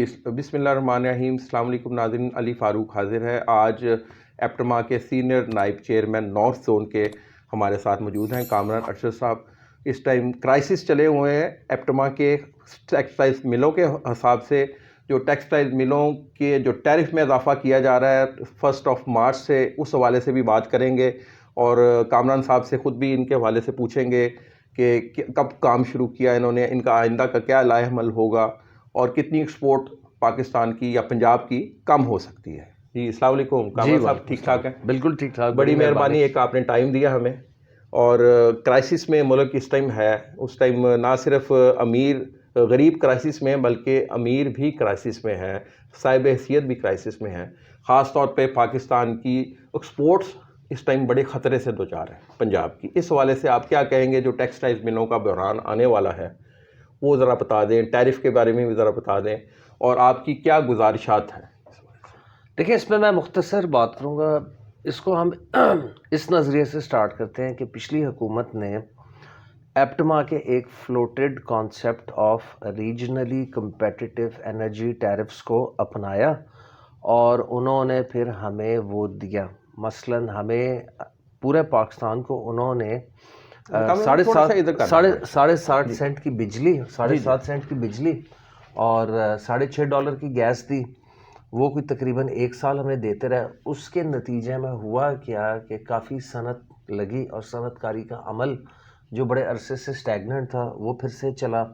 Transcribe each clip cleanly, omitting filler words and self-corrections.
بسم اللہ الرحمن الرحیم. السلام علیکم ناظرین. علی فاروق حاضر ہے. آج ایپٹما کے سینئر نائب چیئرمین نارتھ زون کے ہمارے ساتھ موجود ہیں کامران ارشد صاحب. اس ٹائم کرائسس چلے ہوئے ہیں ایپٹما کے ٹیکسٹائل ملوں کے حساب سے. جو ٹیکسٹائل ملوں کے جو ٹیرف میں اضافہ کیا جا رہا ہے 1 مارچ سے، اس حوالے سے بھی بات کریں گے، اور کامران صاحب سے خود بھی ان کے حوالے سے پوچھیں گے کہ کب کام شروع کیا انہوں نے، ان کا آئندہ کا کیا لائحہ عمل ہوگا، اور کتنی ایکسپورٹ پاکستان کی یا پنجاب کی کم ہو سکتی ہے. جی السلام علیکم کامران صاحب. ٹھیک ٹھاک ہیں؟ بالکل ٹھیک ٹھاک. بڑی مہربانی ایک آپ نے ٹائم دیا ہمیں. اور کرائسس میں ملک اس ٹائم ہے، اس ٹائم نہ صرف امیر غریب کرائسس میں، بلکہ امیر بھی کرائسس میں ہے، صاحب حیثیت بھی کرائسس میں ہے. خاص طور پہ پاکستان کی ایکسپورٹس اس ٹائم بڑے خطرے سے دوچار ہے پنجاب کی. اس حوالے سے آپ کیا کہیں گے؟ جو ٹیکسٹائل ملوں کا بحران آنے والا ہے وہ ذرا بتا دیں، ٹیرف کے بارے میں بھی ذرا بتا دیں، اور آپ کی کیا گزارشات ہیں؟ دیکھیں، اس میں مختصر بات کروں گا. اس کو ہم اس نظریے سے سٹارٹ کرتے ہیں کہ پچھلی حکومت نے ایپٹما کے ایک floated concept of regionally competitive energy tariffs کو اپنایا، اور انہوں نے پھر ہمیں وہ دیا. مثلاً ہمیں پورے پاکستان کو انہوں نے 7.5 سینٹ کی بجلی، 7.5 سینٹ کی بجلی اور $6.5 کی گیس دی. وہ کوئی تقریباً 1 سال ہمیں دیتے رہے. اس کے نتیجے میں ہوا کیا کہ کافی صنعت لگی، اور صنعت کاری کا عمل جو بڑے عرصے سے سٹیگننٹ تھا وہ پھر سے چلا.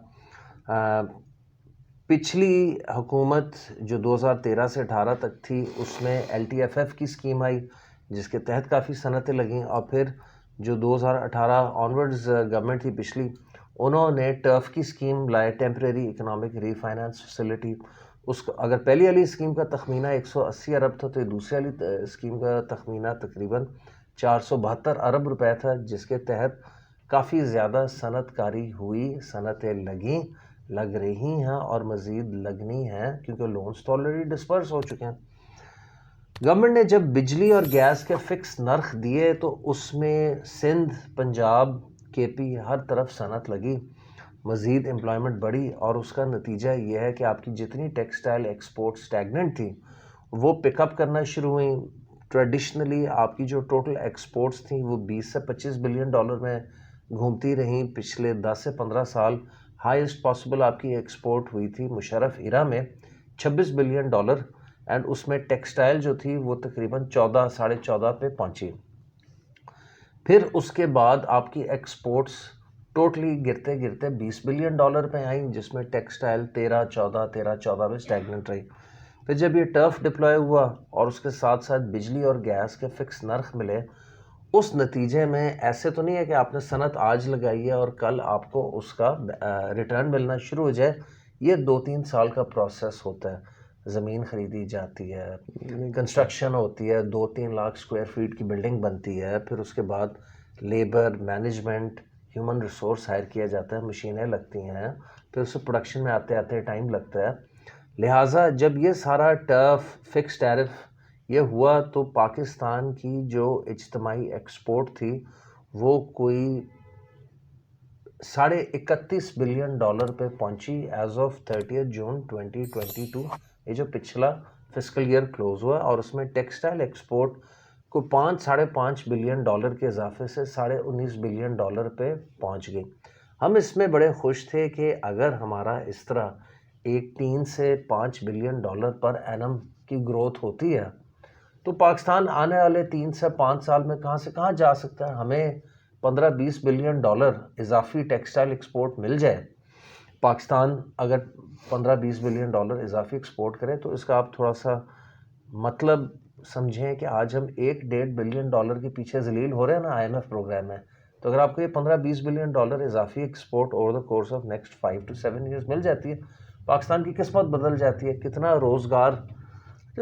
پچھلی حکومت جو 2013 سے 18 تک تھی، اس میں LTFF کی اسکیم آئی جس کے تحت کافی صنعتیں لگیں، اور پھر جو 2018 آنورڈز گورنمنٹ تھی پچھلی، انہوں نے ٹرف کی اسکیم لائے، ٹیمپریری اکنامک ری فائنانس فیسلٹی. اس کو اگر پہلی والی اسکیم کا تخمینہ 180 ارب تھا، تو دوسری والی اسکیم کا تخمینہ تقریباً 472 ارب روپے تھا، جس کے تحت کافی زیادہ صنعت کاری ہوئی، صنعتیں لگیں، لگ رہی ہیں اور مزید لگنی ہیں، کیونکہ لونز تو آلریڈی ڈسپرس ہو چکے ہیں. گورنمنٹ نے جب بجلی اور گیس کے فکس نرخ دیے تو اس میں سندھ، پنجاب، KP ہر طرف صنعت لگی، مزید امپلائمنٹ بڑھی، اور اس کا نتیجہ یہ ہے کہ آپ کی جتنی ٹیکسٹائل ایکسپورٹ سٹیگننٹ تھی وہ پک اپ کرنا شروع ہوئیں. ٹریڈیشنلی آپ کی جو ٹوٹل ایکسپورٹس تھیں وہ $20 سے $25 بلین میں گھومتی رہیں پچھلے 10 سے 15 سال. ہائیسٹ پاسبل آپ کی ایکسپورٹ ہوئی تھی مشرف ایرا میں $26 بلین، اینڈ اس میں ٹیکسٹائل جو تھی وہ تقریباً 14.5 پہ پہنچی. پھر اس کے بعد آپ کی ایکسپورٹس ٹوٹلی گرتے گرتے $20 بلین پہ آئیں، جس میں ٹیکسٹائل 13-14 پہ سٹیگننٹ رہی. پھر جب یہ ٹرف ڈپلوائے ہوا اور اس کے ساتھ ساتھ بجلی اور گیس کے فکس نرخ ملے، اس نتیجے میں ایسے تو نہیں ہے کہ آپ نے صنعت آج لگائی ہے اور کل آپ کو اس کا ریٹرن ملنا شروع ہو جائے. یہ 2-3 سال کا پروسیس ہوتا ہے. زمین خریدی جاتی ہے، کنسٹرکشن ہوتی ہے، 2-3 لاکھ اسکوائر فیٹ کی بلڈنگ بنتی ہے، پھر اس کے بعد labour, management, human resource hire کیا جاتا ہے، مشینیں لگتی ہیں، پھر اسے پروڈکشن میں آتے آتے ٹائم لگتا ہے. لہٰذا جب یہ سارا ٹرف فکس ٹیرف یہ ہوا تو پاکستان کی جو اجتماعی ایکسپورٹ تھی وہ کوئی $31.5 بلین پہ پہنچی ایز آف 30 جون 2022. یہ جو پچھلا فسکل ایئر کلوز ہوا، اور اس میں ٹیکسٹائل ایکسپورٹ کو $5.5 بلین کے اضافے سے $19 بلین پہ پہنچ گئی. ہم اس میں بڑے خوش تھے کہ اگر ہمارا اس طرح 3 سے $5 بلین پر اینم کی گروتھ ہوتی ہے تو پاکستان آنے والے 3 سے 5 سال میں کہاں سے کہاں جا سکتا ہے. ہمیں $15-20 بلین اضافی ٹیکسٹائل ایکسپورٹ مل جائے. پاکستان اگر $15-20 بلین اضافی ایکسپورٹ کرے تو اس کا آپ تھوڑا سا مطلب سمجھیں کہ آج ہم $1-1.5 بلین کے پیچھے ذلیل ہو رہے ہیں نا IMF پروگرام میں. تو اگر آپ کو یہ $15-20 بلین اضافی export over the course of next 5 to 7 years مل جاتی ہے، پاکستان کی قسمت بدل جاتی ہے. کتنا روزگار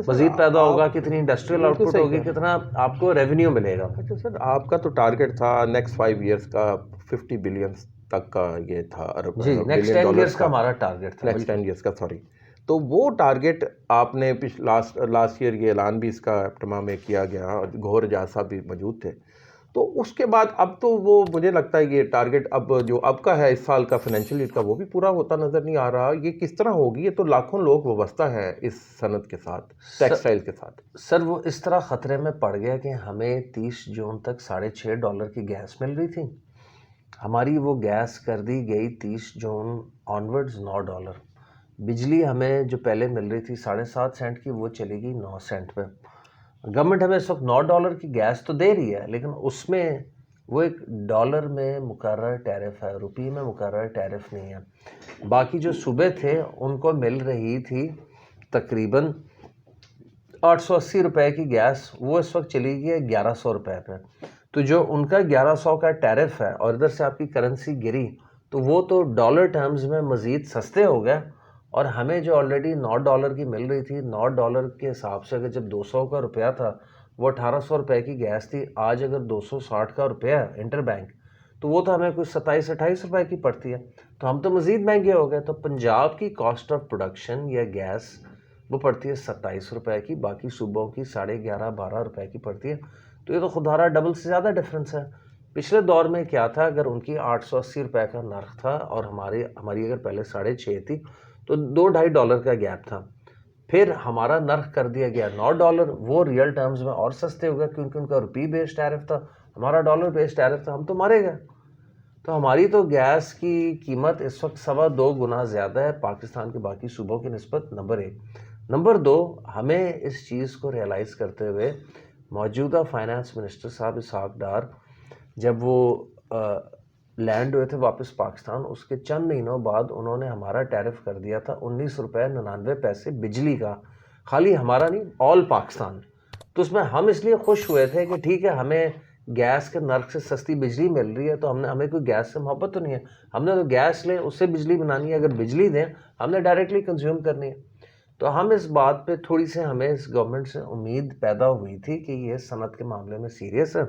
مزید پیدا ہوگا، کتنی انڈسٹریل آؤٹ پٹ ہوگی، کتنا آپ کو ریونیو ملے گا. اچھا سر، آپ کا تو ٹارگیٹ تھا نیکسٹ 5 ایئرس کا 50 بلین تک کا، یہ تھا جی نیکسٹ 10 ایئرس کا ہمارا ٹارگیٹ تھا. نیکسٹ 10 ایئرس کا، سوری. تو وہ ٹارگیٹ آپ نے لاسٹ ایئر یہ اعلان بھی اس کا ایپٹما میں کیا گیا، اور گھور اجاز صاحب بھی موجود تھے. تو اس کے بعد اب تو وہ مجھے لگتا ہے یہ ٹارگٹ اب جو اب کا ہے اس سال کا فائنینشیل ایئر کا وہ بھی پورا ہوتا نظر نہیں آ رہا. یہ کس طرح ہوگی؟ یہ تو لاکھوں لوگ وابستہ ہیں اس صنعت کے ساتھ، ٹیکسٹائل کے ساتھ. سر وہ اس طرح خطرے میں پڑ گیا کہ ہمیں 30 جون تک $6.5 کی گیس مل رہی تھی. ہماری وہ گیس کر دی گئی 30 جون آنورڈز $9. بجلی ہمیں جو پہلے مل رہی تھی 7.5 سینٹ کی، وہ چلے گی 9 سینٹ پہ. گورنمنٹ ہمیں اس وقت $9 کی گیس تو دے رہی ہے، لیکن اس میں وہ ایک ڈالر میں مقرر ٹیرف ہے، روپی میں مقرر ٹیرف نہیں ہے. باقی جو صوبے تھے ان کو مل رہی تھی تقریباً 880 روپے کی گیس، وہ اس وقت چلی گئی ہے 1100 روپے پہ. تو جو ان کا 1100 کا ٹیرف ہے اور ادھر سے آپ کی کرنسی گری، تو وہ تو ڈالر ٹرمز میں مزید سستے ہو گئے. اور ہمیں جو آلریڈی $9 کی مل رہی تھی، $9 کے حساب سے اگر جب 200 کا روپیہ تھا وہ 1800 روپے کی گیس تھی. آج اگر 260 کا روپیہ ہے انٹر بینک، تو وہ تو ہمیں کوئی 27-28 روپے کی پڑتی ہے. تو ہم تو مزید مہنگے ہو گئے. تو پنجاب کی کاسٹ آف پروڈکشن یا گیس وہ پڑتی ہے 27 روپے کی، باقی صوبوں کی 11.5-12 روپے کی پڑتی ہے. تو یہ تو خودارا ڈبل سے زیادہ ڈفرینس ہے. پچھلے دور میں کیا تھا، اگر ان کی 880 روپے کا نرخ تھا اور ہماری اگر پہلے 6.5 تھی، تو $2-2.5 کا گیپ تھا. پھر ہمارا نرخ کر دیا گیا $9، وہ ریئل ٹرمز میں اور سستے ہو گئے کیونکہ ان کا روپی بیس ٹیرف تھا، ہمارا ڈالر بیس ٹیرف تھا. ہم تو مارے گئے. تو ہماری تو گیس کی قیمت اس وقت 2.25 گنا زیادہ ہے پاکستان کے باقی صوبوں کی نسبت. نمبر 1. نمبر 2، ہمیں اس چیز کو ریئلائز کرتے ہوئے موجودہ فائنانس منسٹر صاحب اسحاق ڈار جب وہ لینڈ ہوئے تھے واپس پاکستان، اس کے چند مہینوں بعد انہوں نے ہمارا ٹیرف کر دیا تھا 19 روپے 99 پیسے بجلی کا. خالی ہمارا نہیں، آل پاکستان. تو اس میں ہم اس لیے خوش ہوئے تھے کہ ٹھیک ہے، ہمیں گیس کے نرخ سے سستی بجلی مل رہی ہے، تو ہمیں کوئی گیس سے محبت تو نہیں ہے. ہم نے تو گیس لیں، اس سے بجلی بنانی ہے. اگر بجلی دیں، ہم نے ڈائریکٹلی کنزیوم کرنی ہے. تو ہم اس بات پہ تھوڑی سی ہمیں اس گورنمنٹ سے امید پیدا ہوئی تھی کہ یہ صنعت کے معاملے میں سیریس ہے.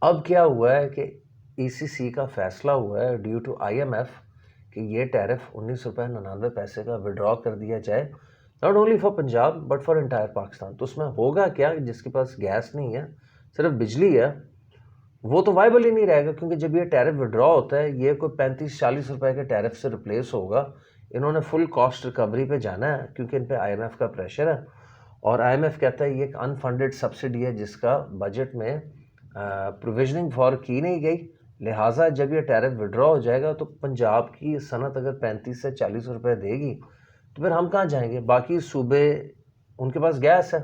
اب کیا ہوا ہے کہ ای سی سی کا فیصلہ ہوا ہے ڈیو ٹو IMF کہ یہ ٹیرف 19 روپے 99 پیسے کا وڈرا کر دیا جائے، not only for Punjab but for entire Pakistan. تو اس میں ہوگا کیا، جس کے پاس گیس نہیں ہے، صرف بجلی ہے، وہ تو وائبل ہی نہیں رہے گا. کیونکہ جب یہ ٹیرف وڈرا ہوتا ہے، یہ کوئی 35-40 روپے کے ٹیرف سے ریپلیس ہوگا. انہوں نے فل کاسٹ ریکوری پہ جانا ہے کیونکہ ان پہ IMF کا پریشر ہے. اور IMF کہتا ہے یہ ایک انفنڈڈ سبسڈی ہے جس کا بجٹ میں پروویژننگ فار کی نہیں گئی. لہٰذا جب یہ ٹیرف وڈرا ہو جائے گا تو پنجاب کی صنعت اگر 35 سے 40 روپے دے گی تو پھر ہم کہاں جائیں گے؟ باقی صوبے ان کے پاس گیس ہے،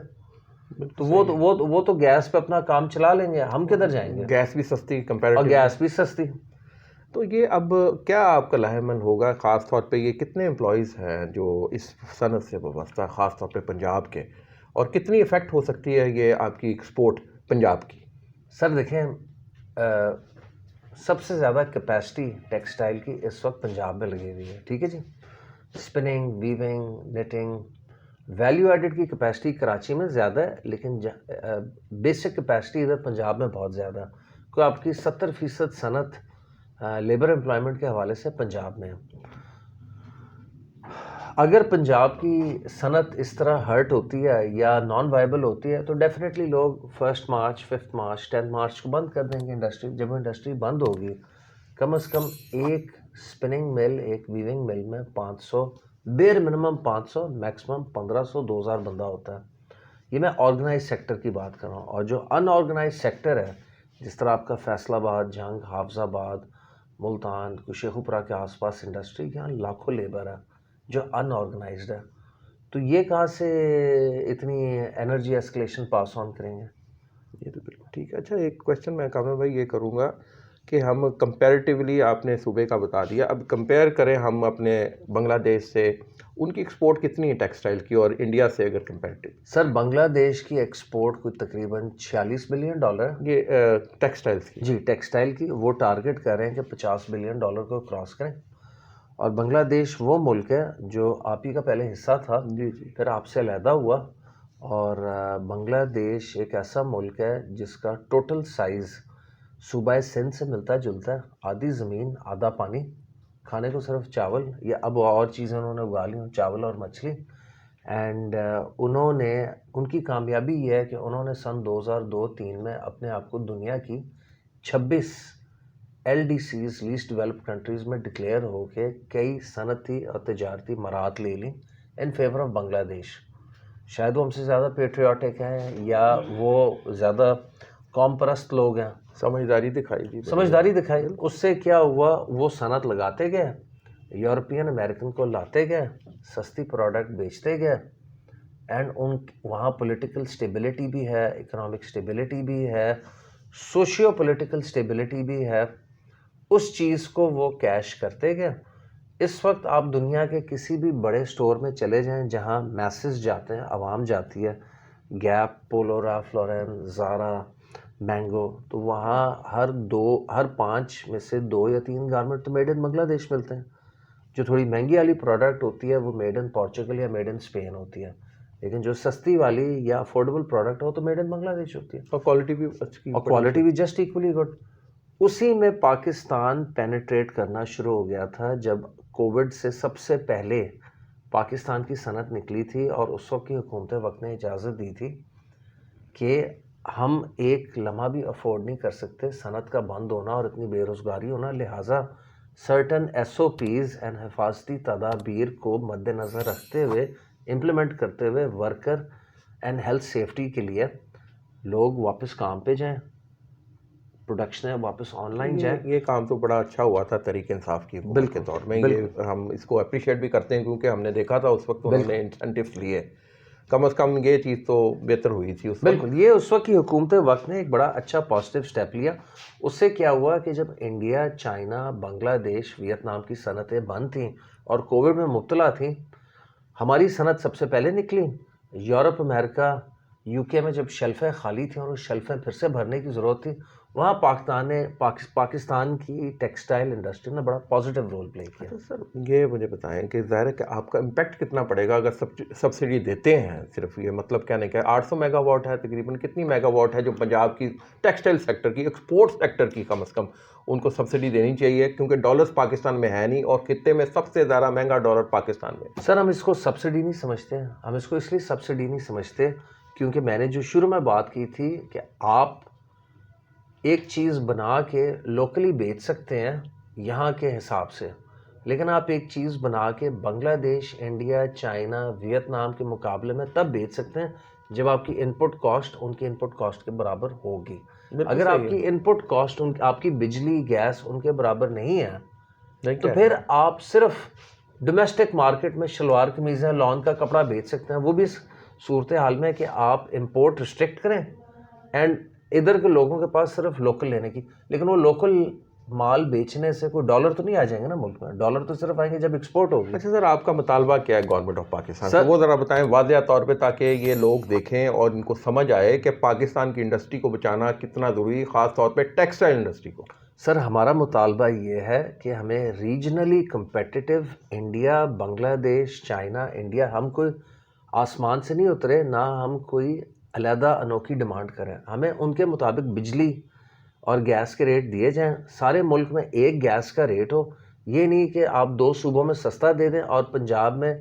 تو وہ تو گیس پہ اپنا کام چلا لیں گے. ہم کدھر جائیں گے؟ گیس بھی سستی اور کمپیریٹیو. گیس بھی سستی. تو یہ اب کیا آپ کا لاہمن ہوگا، خاص طور پہ یہ کتنے امپلائیز ہیں جو اس صنعت سے وابستہ ہے، خاص طور پہ پنجاب کے، اور کتنی افیکٹ ہو سکتی ہے یہ آپ کی ایکسپورٹ پنجاب کی؟ سر دیکھیں، سب سے زیادہ کیپیسٹی ٹیکسٹائل کی اس وقت پنجاب میں لگی ہوئی ہے. ٹھیک ہے جی، spinning, weaving, knitting, value added کی کیپیسٹی کراچی میں زیادہ ہے، لیکن بیسک کیپیسٹی ادھر پنجاب میں بہت زیادہ ہے. کوئی آپ کی 70% صنعت لیبر امپلائمنٹ کے حوالے سے پنجاب میں ہے. اگر پنجاب کی صنعت اس طرح ہرٹ ہوتی ہے یا نان وائبل ہوتی ہے تو ڈیفینیٹلی لوگ 1 مارچ، 5 مارچ، 10 مارچ کو بند کر دیں گے انڈسٹری. جب انڈسٹری بند ہوگی، کم از کم ایک اسپننگ مل، ایک ویونگ مل میں 500، بیر منیمم 500، میکسیمم 1500 2000 بندہ ہوتا ہے. یہ میں آرگنائز سیکٹر کی بات کر رہا ہوں. اور جو ان آرگنائز سیکٹر ہے، جس طرح آپ کا فیصل آباد، جھنگ، حافظ آباد، ملتان، شیخوپورہ کے آس پاس انڈسٹری، یہاں لاکھوں لیبر ہے جو ان آرگنائزڈ ہے. تو یہ کہاں سے اتنی انرجی ایسکلیشن پاس آن کریں گے؟ یہ تو بالکل ٹھیک ہے. اچھا، ایک کویشچن میں کامران بھائی یہ کروں گا کہ ہم کمپیریٹیولی، آپ نے صوبے کا بتا دیا، اب کمپیئر کریں ہم اپنے بنگلہ دیش سے، ان کی ایکسپورٹ کتنی ہے ٹیکسٹائل کی، اور انڈیا سے اگر کمپیریٹیو؟ سر بنگلہ دیش کی ایکسپورٹ کوئی تقریباً $46 بلین ہے. یہ ٹیکسٹائلس کی؟ جی، ٹیکسٹائل کی. وہ ٹارگٹ کر رہے ہیں کہ $50 بلین کو کراس کریں. اور بنگلہ دیش وہ ملک ہے جو آپ ہی کا پہلے حصہ تھا، جی جی، پھر آپ سے علیحدہ ہوا. اور بنگلہ دیش ایک ایسا ملک ہے جس کا ٹوٹل سائز صوبہ سندھ سے ملتا جلتا ہے. آدھی زمین، آدھا پانی، کھانے کو صرف چاول، یا اب اور چیزیں انہوں نے اگا لی ہوں، چاول اور مچھلی. اینڈ ان کی کامیابی یہ ہے کہ انہوں نے سن 2002-03 میں اپنے آپ کو دنیا کی 26 LDCs لیسٹ ڈیولپڈ کنٹریز میں ڈکلیئر ہو کے کئی صنعتی اور تجارتی مراحت لے لیں ان فیور آف بنگلہ دیش. شاید وہ ہم سے زیادہ پیٹریوٹک ہیں یا وہ زیادہ قوم پرست لوگ ہیں. سمجھداری دکھائی دی. سمجھداری دکھائی. اس سے کیا ہوا, وہ صنعت لگاتے گئے, یورپین امریکن کو لاتے گئے, سستی پروڈکٹ بیچتے گئے, اینڈ وہاں پولیٹیکل سٹیبلٹی بھی ہے, اکنامک سٹیبلٹی بھی ہے, سوشیو پولیٹیکل سٹیبلٹی بھی ہے. اس چیز کو وہ کیش کرتے گئے. اس وقت آپ دنیا کے کسی بھی بڑے سٹور میں چلے جائیں جہاں میسز جاتے ہیں, عوام جاتی ہے, گیپ, پولو راف لورین, زارا, مینگو, تو وہاں ہر 5 میں سے 2 یا 3 گارمنٹ تو میڈ ان بنگلہ دیش ملتے ہیں. جو تھوڑی مہنگی والی پروڈکٹ ہوتی ہے وہ میڈ ان پورچوگل یا میڈ ان اسپین ہوتی ہے, لیکن جو سستی والی یا افورڈیبل پروڈکٹ ہو تو میڈ ان بنگلہ دیش ہوتی ہے, اور کوالٹی بھی اچھی, اور کوالٹی بھی جسٹ ایکولی گڈ. اسی میں پاکستان پینیٹریٹ کرنا شروع ہو گیا تھا جب کووڈ سے سب سے پہلے پاکستان کی صنعت نکلی تھی, اور اس وقت کی حکومت وقت نے اجازت دی تھی کہ ہم ایک لمحہ بھی افورڈ نہیں کر سکتے صنعت کا بند ہونا اور اتنی بے روزگاری ہونا, لہٰذا سرٹن SOPs اینڈ حفاظتی تدابیر کو مد نظر رکھتے ہوئے امپلیمنٹ کرتے ہوئے ورکر اینڈ ہیلتھ سیفٹی کے لیے لوگ واپس کام پہ جائیں, پروڈکشن واپس آن لائن جائیں. یہ کام تو بڑا اچھا ہوا تھا تحریک انصاف کی حکومت کے دور میں. یہ ہم اس کو اپریشیٹ بھی کرتے ہیں کیونکہ ہم نے دیکھا تھا اس وقت انہوں نے انسینٹیوز لیے, کم از کم یہ چیز تو بہتر ہوئی تھی اس وقت. بالکل, یہ اس وقت کی حکومت وقت نے ایک بڑا اچھا پازیٹیو اسٹیپ لیا. اس سے کیا ہوا کہ جب انڈیا, چائنا, بنگلہ دیش, ویتنام کی صنعتیں بند تھیں اور کووڈ میں مبتلا تھیں, ہماری صنعت سب سے پہلے نکلی. یورپ, امریکہ, UK میں جب شیلفیں خالی تھیں اور وہ شیلفیں پھر سے بھرنے کی ضرورت تھی, وہاں پاکستان کی ٹیکسٹائل انڈسٹری نے بڑا پازیٹیو رول پلے کیا. سر یہ مجھے بتائیں کہ ظاہر ہے کہ آپ کا امپیکٹ کتنا پڑے گا اگر سبسڈی دیتے ہیں. صرف یہ مطلب کیا نہیں کہ 800 میگا واٹ ہے تقریباً, کتنی میگا واٹ ہے جو پنجاب کی ٹیکسٹائل سیکٹر کی, ایکسپورٹ سیکٹر کی کم از کم ان کو سبسڈی دینی چاہیے, کیونکہ ڈالرز پاکستان میں ہے نہیں اور خطے میں سب سے زیادہ مہنگا ڈالر پاکستان میں. سر ہم اس کو سبسڈی نہیں سمجھتے, ہم اس کو اس لیے سبسڈی نہیں سمجھتے کیونکہ میں نے جو شروع میں بات کی تھی کہ آپ ایک چیز بنا کے لوکلی بیچ سکتے ہیں یہاں کے حساب سے, لیکن آپ ایک چیز بنا کے بنگلہ دیش, انڈیا, چائنا, ویتنام کے مقابلے میں تب بیچ سکتے ہیں جب آپ کی ان پٹ کاسٹ ان کی ان پٹ کاسٹ کے برابر ہوگی. اگر آپ کی ان پٹ کاسٹ آپ کی بجلی, گیس ان کے برابر نہیں ہے تو پھر آپ صرف ڈومیسٹک مارکیٹ میں شلوار قمیضیں, لان کا کپڑا بیچ سکتے ہیں, وہ بھی صورتحال میں کہ آپ امپورٹ ریسٹرکٹ کریں اینڈ ادھر کے لوگوں کے پاس صرف لوکل لینے کی. لیکن وہ لوکل مال بیچنے سے کوئی ڈالر تو نہیں آ جائیں گے نا ملک میں, ڈالر تو صرف آئیں گے جب ایکسپورٹ ہوگی. اچھا سر, آپ کا مطالبہ کیا ہے گورنمنٹ آف پاکستان سے, وہ ذرا بتائیں واضح طور پہ تاکہ یہ لوگ دیکھیں اور ان کو سمجھ آئے کہ پاکستان کی انڈسٹری کو بچانا کتنا ضروری, خاص طور پہ ٹیکسٹائل انڈسٹری کو. سر ہمارا مطالبہ یہ ہے کہ ہمیں ریجنلی کمپیٹیٹو انڈیا, بنگلہ دیش, چائنا, انڈیا, ہم کوئی آسمان سے نہیں اترے, نہ ہم کوئی علیحدہ انوکھی ڈیمانڈ کریں. ہمیں ان کے مطابق بجلی اور گیس کے ریٹ دیے جائیں, سارے ملک میں ایک گیس کا ریٹ ہو. یہ نہیں کہ آپ 2 صوبوں میں سستا دے دیں اور پنجاب میں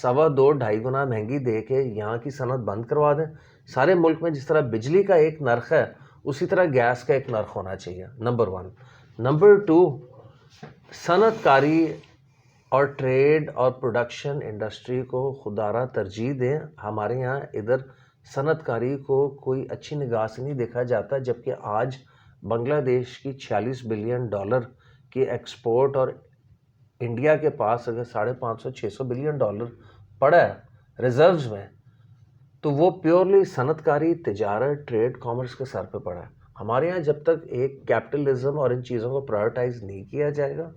2.25 گنا مہنگی دے کے یہاں کی صنعت بند کروا دیں. سارے ملک میں جس طرح بجلی کا ایک نرخ ہے اسی طرح گیس کا ایک نرخ ہونا چاہیے, نمبر 1. نمبر 2, صنعت کاری اور ٹریڈ اور پروڈکشن انڈسٹری کو خوددارہ ترجیح دیں. ہمارے یہاں ادھر صنعت کاری کو کوئی اچھی نگاہ سے نہیں دیکھا جاتا, جبکہ آج بنگلہ دیش کی $46 بلین کی ایکسپورٹ اور انڈیا کے پاس اگر 550-600 بلین ڈالر پڑا ہے ریزروز میں, تو وہ پیورلی صنعت کاری, تجارت, ٹریڈ, کامرس کے سر پہ پڑا ہے. ہمارے یہاں جب تک ایک کیپٹلزم اور ان چیزوں کو پرائورٹائز نہیں کیا جائے گا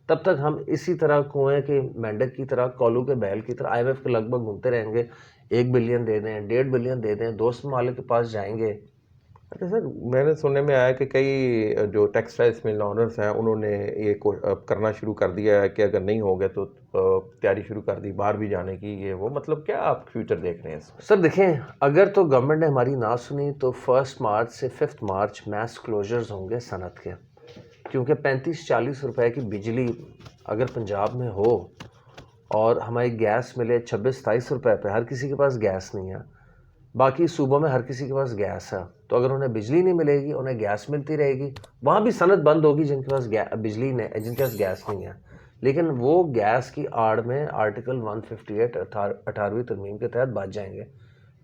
تب تک ہم اسی طرح کنویں کے مینڈک کی طرح, کولو کے بیل کی طرح IMF کے لگ بھگ گھومتے رہیں گے. 1 بلین دے دیں, 1.5 بلین دے دیں, دوست ممالک کے پاس جائیں گے. اچھا سر, میں نے سننے میں آیا کہ کئی جو ٹیکسٹائلس مل اونرز ہیں انہوں نے یہ کرنا شروع کر دیا ہے کہ اگر نہیں ہو گئے تو تیاری شروع کر دی باہر بھی جانے کی. یہ وہ مطلب کیا آپ فیوچر دیکھ رہے ہیں اس میں؟ سر دیکھیں, اگر تو گورنمنٹ نے ہماری نہ سنی تو 1 مارچ سے 5 مارچ میس کلوجرز ہوں گے صنعت کے, کیونکہ 35-40 روپے کی بجلی اگر پنجاب میں ہو اور ہماری گیس ملے 26-27 روپے پہ. ہر کسی کے پاس گیس نہیں ہے. باقی صوبوں میں ہر کسی کے پاس گیس ہے, تو اگر انہیں بجلی نہیں ملے گی, انہیں گیس ملتی رہے گی. وہاں بھی صنعت بند ہوگی جن کے پاس بجلی نہیں, جن کے پاس گیس نہیں ہے. لیکن وہ گیس کی آڑ میں آرٹیکل 158 18ویں ترمیم کے تحت بچ جائیں گے.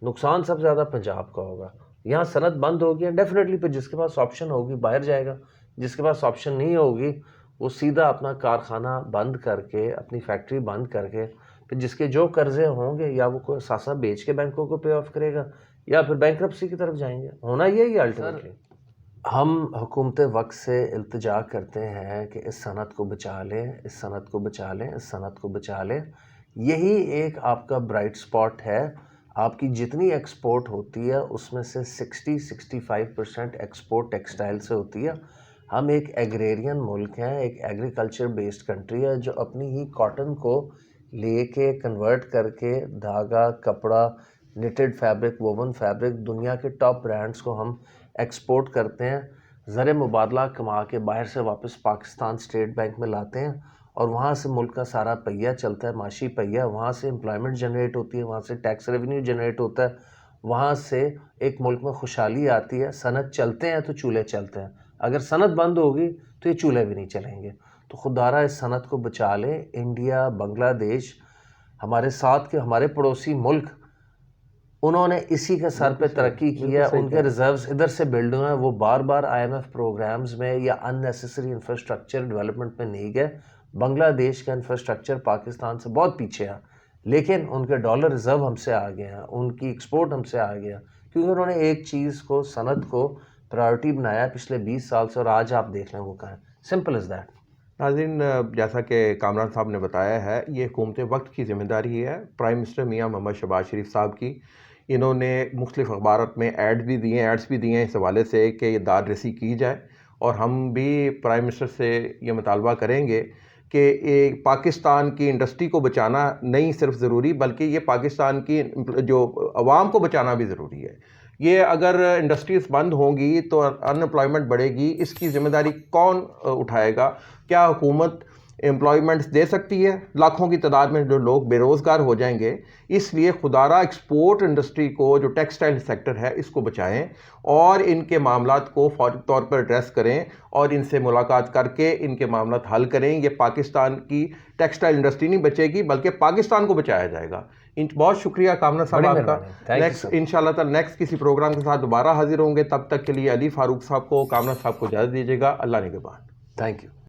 نقصان سب سے زیادہ پنجاب کا ہوگا. یہاں صنعت بند ہوگی ڈیفینیٹلی, پھر جس کے پاس آپشن ہوگی باہر جائے گا. جس کے پاس آپشن نہیں ہوگی وہ سیدھا اپنا کارخانہ بند کر کے, اپنی فیکٹری بند کر کے, پھر جس کے جو قرضے ہوں گے یا وہ کوئی اثاثہ بیچ کے بینکوں کو پے آف کرے گا, یا پھر بینکرپسی کی طرف جائیں گے. ہونا یہی الٹیمیٹلی. ہم حکومت وقت سے التجا کرتے ہیں کہ اس صنعت کو بچا لیں, اس صنعت کو بچا لیں, اس صنعت کو بچا لیں. یہی ایک آپ کا برائٹ سپاٹ ہے. آپ کی جتنی ایکسپورٹ ہوتی ہے اس میں سے 60-65% ایکسپورٹ ٹیکسٹائل سے ہوتی ہے. ہم ایک ایگریرین ملک ہیں, ایک ایگریکلچر بیسڈ کنٹری ہے جو اپنی ہی کاٹن کو لے کے کنورٹ کر کے دھاگا, کپڑا, نیٹڈ فیبرک, ووون فیبرک, دنیا کے ٹاپ برانڈز کو ہم ایکسپورٹ کرتے ہیں. زر مبادلہ کما کے باہر سے واپس پاکستان اسٹیٹ بینک میں لاتے ہیں, اور وہاں سے ملک کا سارا پہیہ چلتا ہے, معاشی پہیہ. وہاں سے امپلائمنٹ جنریٹ ہوتی ہے, وہاں سے ٹیکس ریونیو جنریٹ ہوتا ہے, وہاں سے ایک ملک میں خوشحالی آتی ہے. صنعت چلتے ہیں تو چولہے چلتے ہیں. اگر صنعت بند ہوگی تو یہ چولہے بھی نہیں چلیں گے. تو خدارہ اس صنعت کو بچا لیں. انڈیا, بنگلہ دیش, ہمارے ساتھ کے ہمارے پڑوسی ملک, انہوں نے اسی کے سر پہ ترقی کی ہے. ان کے ریزروز ادھر سے بلڈ ہوئے ہیں. وہ بار بار IMF پروگرامز میں یا ان نیسیسری انفراسٹرکچر ڈیولپمنٹ میں نہیں گئے. بنگلہ دیش کا انفراسٹرکچر پاکستان سے بہت پیچھے ہے, لیکن ان کے ڈالر ریزرو ہم سے آگے ہیں, ان کی ایکسپورٹ ہم سے آگے ہے, کیونکہ انہوں نے ایک چیز کو, صنعت کو پرائورٹی بنایا پچھلے 20 سال سے, اور آج آپ دیکھ لیں وہ کہاں ہے. Simple is that. ناظرین, جیسا کہ کامران صاحب نے بتایا ہے, یہ حکومت وقت کی ذمہ داری ہے پرائم منسٹر میاں محمد شہباز شریف صاحب کی. انہوں نے مختلف اخبارات میں ایڈز بھی دیے ہیں اس حوالے سے کہ یہ داد رسی کی جائے, اور ہم بھی پرائم منسٹر سے یہ مطالبہ کریں گے کہ پاکستان کی انڈسٹری کو بچانا نہیں صرف ضروری, بلکہ یہ پاکستان کی جو عوام کو بچانا بھی ضروری ہے. یہ اگر انڈسٹریز بند ہوں گی تو ان امپلائمنٹ بڑھے گی. اس کی ذمہ داری کون اٹھائے گا؟ کیا حکومت امپلائمنٹس دے سکتی ہے؟ لاکھوں کی تعداد میں جو لوگ بے روزگار ہو جائیں گے. اس لیے خدارہ ایکسپورٹ انڈسٹری کو, جو ٹیکسٹائل سیکٹر ہے, اس کو بچائیں اور ان کے معاملات کو فوری طور پر ایڈریس کریں, اور ان سے ملاقات کر کے ان کے معاملات حل کریں. یہ پاکستان کی ٹیکسٹائل انڈسٹری نہیں بچے گی, بلکہ پاکستان کو بچایا جائے گا. بہت شکریہ کامران صاحب آپ کا. نیکسٹ انشاءاللہ تعالی نیکسٹ کسی پروگرام کے ساتھ دوبارہ حاضر ہوں گے. تب تک کے لیے علی فاروق صاحب کو, کامران صاحب کو اجازت دیجیے گا. اللہ نگہبان. Thank you.